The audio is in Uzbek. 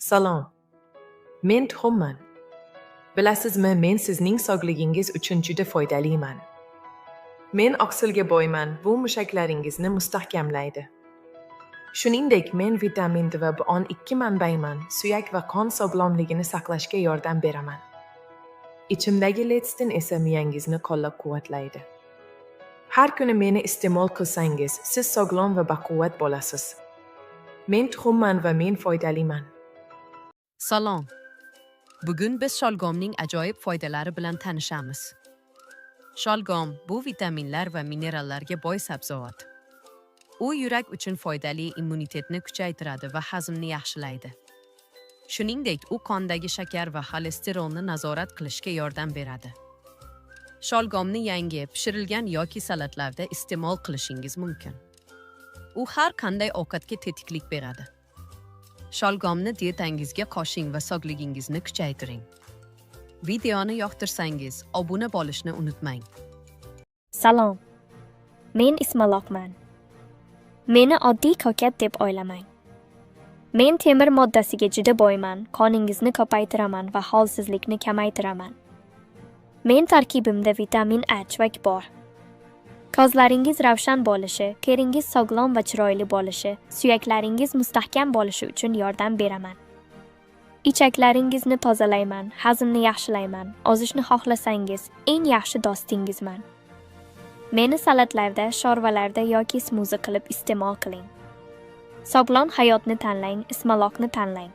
Salom. Men Tuxumman. Bilasizmi, men sizning sog'ligingiz uchun juda foydaliman. Men oqsilga boyman, bu mushaklaringizni mustahkamlaydi. Shuningdek, men vitamin D va B12 manbayman, suyak va qon sog'lomligini saqlashga yordam beraman. Ichimdagi letstin esa miyangizni qo'llab-quvvatlaydi. Har kuni meni iste'mol qilsangiz, siz sog'lom va baquvvat bo'lasiz. Men Tuxumman va men foydaliman. Salom. Bugun biz sholgomning ajoyib foydalari bilan tanishamiz. Sholgom bu vitaminlar va minerallarga boy sabzavot. U yurak uchun foydali, immunitetni kuchaytiradi va hazmni yaxshilaydi. Shuningdek, u qondagi shakar va xolesterolni nazorat qilishga yordam beradi. Sholgomni yangi, pishirilgan yoki salatlarda iste'mol qilishingiz mumkin. U har qanday ovqatga tetiklik beradi. Sholgomni dietangizga qo'shing va sog'ligingizni kuchaytiring. Videoni yoqtirsangiz, obuna bo'lishni unutmang. Salom. Men Ismaloqman. Meni oddiy ko'kat deb o'ylamang. Men temir moddasiga juda boyman, qoningizni ko'paytiraman va holsizlikni kamaytiraman. Men tarkibimda vitamin A bor. Ko'zlaringiz ravshan bo'lishi, teringiz sog'lom va chiroyli bo'lishi, suyaklaringiz mustahkam bo'lishi uchun yordam beraman. Ichaklaringizni tozalayman, hazmni yaxshilayman. Ozishni xohlasangiz, eng yaxshi do'stingizman. Meni salatlarda, sho'rvalarda yoki smuzi qilib iste'mol qiling. Sog'lom hayotni tanlang, Ismaloqni tanlang.